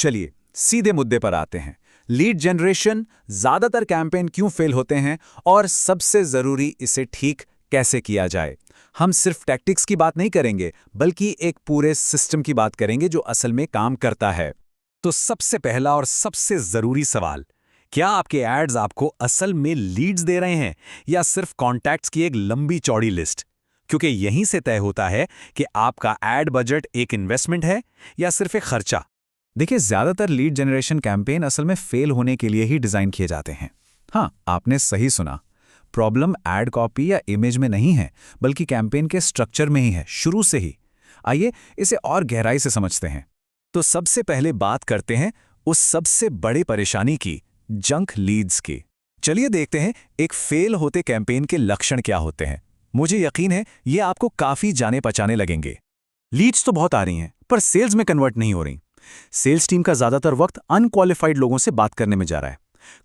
चलिए सीधे मुद्दे पर आते हैं। लीड जनरेशन, ज्यादातर कैंपेन क्यों फेल होते हैं और सबसे जरूरी इसे ठीक कैसे किया जाए। हम सिर्फ टैक्टिक्स की बात नहीं करेंगे बल्कि एक पूरे सिस्टम की बात करेंगे जो असल में काम करता है। तो सबसे पहला और सबसे जरूरी सवाल, क्या आपके एड्स आपको असल में लीड्स दे रहे हैं या सिर्फ कॉन्टैक्ट्स की एक लंबी चौड़ी लिस्ट? क्योंकि यहीं से तय होता है कि आपका एड बजट एक इन्वेस्टमेंट है या सिर्फ एक खर्चा। देखिए, ज्यादातर लीड जनरेशन कैंपेन असल में फेल होने के लिए ही डिजाइन किए जाते हैं। हाँ, आपने सही सुना। प्रॉब्लम एड कॉपी या इमेज में नहीं है बल्कि कैंपेन के स्ट्रक्चर में ही है, शुरू से ही। आइए इसे और गहराई से समझते हैं। तो सबसे पहले बात करते हैं उस सबसे बड़ी परेशानी की, जंक लीड्स की। चलिए देखते हैं एक फेल होते कैंपेन के लक्षण क्या होते हैं। मुझे यकीन है ये आपको काफी जाने पहचाने लगेंगे। लीड्स तो बहुत आ रही हैं पर सेल्स में कन्वर्ट नहीं हो रही। सेल्स टीम का ज्यादातर वक्त अनक्वालिफाइड लोगों से बात करने में जा रहा है।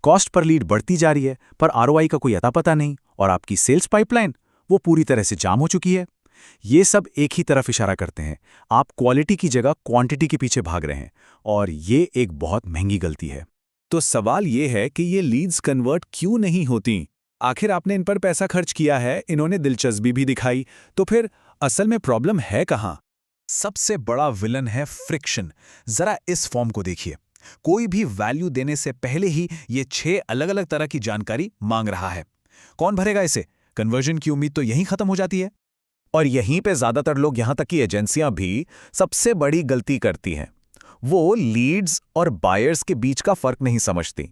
कॉस्ट पर लीड बढ़ती जा रही है पर आरओआई का कोई अता पता नहीं, और आपकी सेल्स पाइपलाइन वो पूरी तरह से जाम हो चुकी है। ये सब एक ही तरफ इशारा करते हैं, आप क्वालिटी की जगह क्वांटिटी के पीछे भाग रहे हैं, और ये एक बहुत महंगी गलती है। तो सवाल ये है कि ये लीड्स कन्वर्ट क्यों नहीं होती? आखिर आपने इन पर पैसा खर्च किया है, इन्होंने दिलचस्पी भी दिखाई, तो फिर असल में प्रॉब्लम है कहाँ? सबसे बड़ा विलन है फ्रिक्शन। जरा इस फॉर्म को देखिए। कोई भी वैल्यू देने से पहले ही ये 6 अलग अलग तरह की जानकारी मांग रहा है। कौन भरेगा इसे? कन्वर्जन की उम्मीद तो यहीं खत्म हो जाती है। और यहीं पे ज्यादातर लोग, यहां तक कि एजेंसियां भी, सबसे बड़ी गलती करती हैं। वो लीड्स और बायर्स के बीच का फर्क नहीं समझती।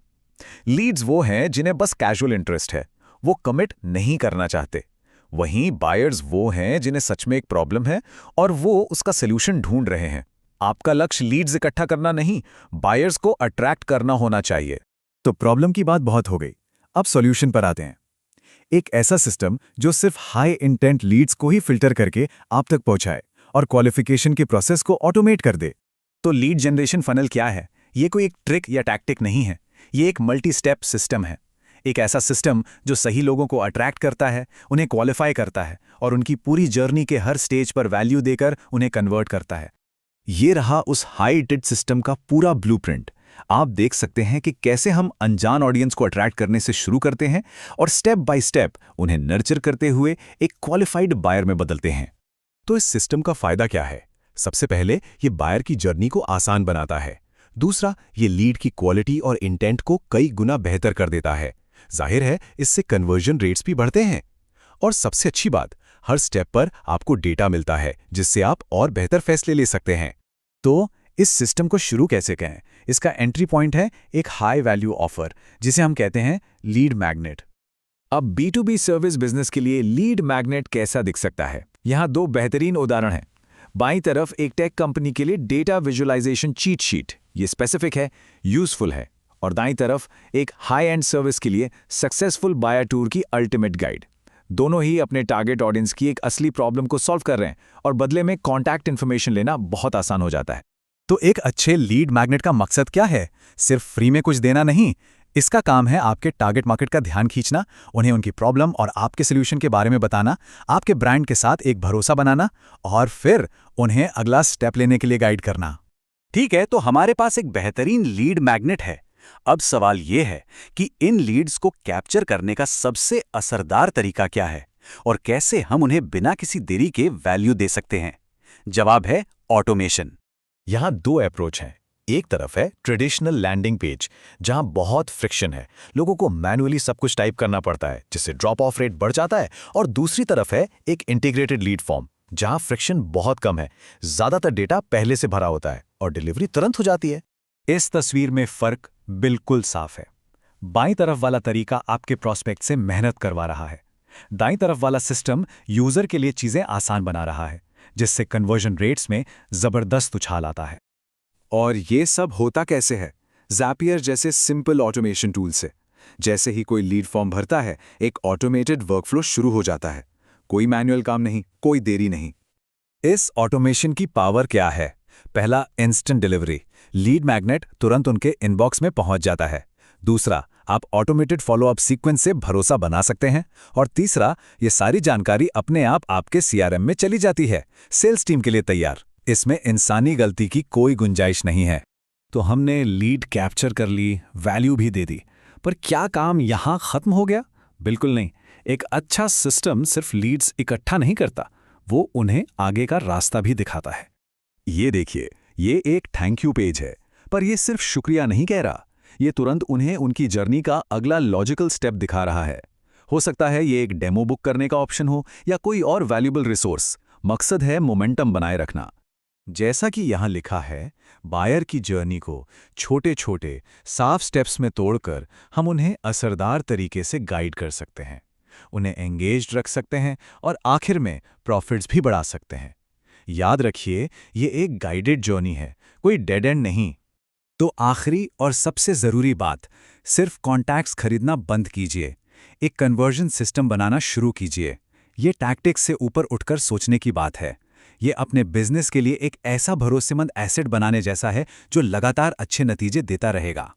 लीड्स वो हैं जिन्हें बस कैजुअल इंटरेस्ट है, वो कमिट नहीं करना चाहते। वहीं बायर्स वो हैं जिन्हें सच में एक प्रॉब्लम है और वो उसका सॉल्यूशन ढूंढ रहे हैं। आपका लक्ष्य लीड्स इकट्ठा करना नहीं, बायर्स को अट्रैक्ट करना होना चाहिए। तो प्रॉब्लम की बात बहुत हो गई, अब सॉल्यूशन पर आते हैं। एक ऐसा सिस्टम जो सिर्फ हाई इंटेंट लीड्स को ही फिल्टर करके आप तक पहुंचाए और क्वालिफिकेशन के प्रोसेस को ऑटोमेट कर दे। तो लीड जनरेशन फनल क्या है? ये कोई एक ट्रिक या टैक्टिक नहीं है, ये एक मल्टी स्टेप सिस्टम है। एक ऐसा सिस्टम जो सही लोगों को अट्रैक्ट करता है, उन्हें क्वालिफाई करता है और उनकी पूरी जर्नी के हर स्टेज पर वैल्यू देकर उन्हें कन्वर्ट करता है। ये रहा उस हाई टिड सिस्टम का पूरा ब्लूप्रिंट। आप देख सकते हैं कि कैसे हम अनजान ऑडियंस को अट्रैक्ट करने से शुरू करते हैं और स्टेप बाय स्टेप उन्हें नर्चर करते हुए एक क्वालिफाइड बायर में बदलते हैं। तो इस सिस्टम का फायदा क्या है? सबसे पहले ये बायर की जर्नी को आसान बनाता है। दूसरा, ये लीड की क्वालिटी और इंटेंट को कई गुना बेहतर कर देता है। जाहिर है इससे कन्वर्जन रेट्स भी बढ़ते हैं। और सबसे अच्छी बात, हर स्टेप पर आपको डेटा मिलता है जिससे आप और बेहतर फैसले ले सकते हैं। तो इस सिस्टम को शुरू कैसे करें? इसका एंट्री पॉइंट है एक हाई वैल्यू ऑफर, जिसे हम कहते हैं लीड मैग्नेट। अब B2B सर्विस बिजनेस के लिए लीड मैग्नेट कैसा दिख सकता है? यहाँ 2 बेहतरीन उदाहरण हैं। बाईं तरफ एक टेक कंपनी के लिए डेटा विजुअलाइजेशन चीट शीट, ये स्पेसिफिक है, यूजफुल है। और दाईं तरफ एक हाई एंड सर्विस के लिए सक्सेसफुल बायर टूर की अल्टीमेट गाइड। दोनों ही अपने टारगेट ऑडियंस की एक असली प्रॉब्लम को सॉल्व कर रहे हैं और बदले में कॉन्टैक्ट इन्फॉर्मेशन लेना बहुत आसान हो जाता है। तो एक अच्छे लीड मैग्नेट का मकसद क्या है? सिर्फ फ्री में कुछ देना नहीं, इसका काम है आपके टारगेट मार्केट का ध्यान खींचना, उन्हें उनकी प्रॉब्लम और आपके सोल्यूशन के बारे में बताना, आपके ब्रांड के साथ एक भरोसा बनाना और फिर उन्हें अगला स्टेप लेने के लिए गाइड करना। ठीक है, तो हमारे पास एक बेहतरीन लीड मैग्नेट है। अब सवाल यह है कि इन लीड्स को कैप्चर करने का सबसे असरदार तरीका क्या है और कैसे हम उन्हें बिना किसी देरी के वैल्यू दे सकते हैं? जवाब है ऑटोमेशन। यहां 2 अप्रोच हैं। एक तरफ है ट्रेडिशनल लैंडिंग पेज, जहां बहुत फ्रिक्शन है, लोगों को मैन्युअली सब कुछ टाइप करना पड़ता है जिससे ड्रॉप ऑफ रेट बढ़ जाता है। और दूसरी तरफ है एक इंटीग्रेटेड लीड फॉर्म, जहां फ्रिक्शन बहुत कम है, ज्यादातर डेटा पहले से भरा होता है और डिलीवरी तुरंत हो जाती है। इस तस्वीर में फर्क बिल्कुल साफ है। बाईं तरफ वाला तरीका आपके प्रोस्पेक्ट से मेहनत करवा रहा है, दाईं तरफ वाला सिस्टम यूजर के लिए चीजें आसान बना रहा है, जिससे कन्वर्जन रेट्स में जबरदस्त उछाल आता है। और ये सब होता कैसे है? ज़ैपियर जैसे सिंपल ऑटोमेशन टूल से। जैसे ही कोई लीड फॉर्म भरता है, एक ऑटोमेटेड वर्कफ्लो शुरू हो जाता है। कोई मैनुअल काम नहीं, कोई देरी नहीं। इस ऑटोमेशन की पावर क्या है? पहला, इंस्टेंट डिलीवरी। लीड मैग्नेट तुरंत उनके इनबॉक्स में पहुंच जाता है। दूसरा, आप ऑटोमेटेड फॉलोअप सीक्वेंस से भरोसा बना सकते हैं। और तीसरा, ये सारी जानकारी अपने आप आपके CRM में चली जाती है, सेल्स टीम के लिए तैयार। इसमें इंसानी गलती की कोई गुंजाइश नहीं है। तो हमने लीड कैप्चर कर ली, वैल्यू भी दे दी, पर क्या काम यहाँ खत्म हो गया? बिल्कुल नहीं। एक अच्छा सिस्टम सिर्फ लीड्स इकट्ठा नहीं करता, वो उन्हें आगे का रास्ता भी दिखाता है। ये देखिए, ये एक थैंक यू पेज है, पर ये सिर्फ शुक्रिया नहीं कह रहा, ये तुरंत उन्हें उनकी जर्नी का अगला लॉजिकल स्टेप दिखा रहा है। हो सकता है ये एक डेमो बुक करने का ऑप्शन हो या कोई और वैल्यूबल रिसोर्स। मकसद है मोमेंटम बनाए रखना। जैसा कि यहाँ लिखा है, बायर की जर्नी को छोटे छोटे साफ स्टेप्स में तोड़कर हम उन्हें असरदार तरीके से गाइड कर सकते हैं, उन्हें एंगेज्ड रख सकते हैं और आखिर में प्रॉफिट्स भी बढ़ा सकते हैं। याद रखिए, ये एक गाइडेड जर्नी है, कोई डेड एंड नहीं। तो आखिरी और सबसे ज़रूरी बात, सिर्फ कॉन्टैक्ट्स खरीदना बंद कीजिए, एक कन्वर्जन सिस्टम बनाना शुरू कीजिए। ये टैक्टिक्स से ऊपर उठकर सोचने की बात है। ये अपने बिजनेस के लिए एक ऐसा भरोसेमंद एसेट बनाने जैसा है जो लगातार अच्छे नतीजे देता रहेगा।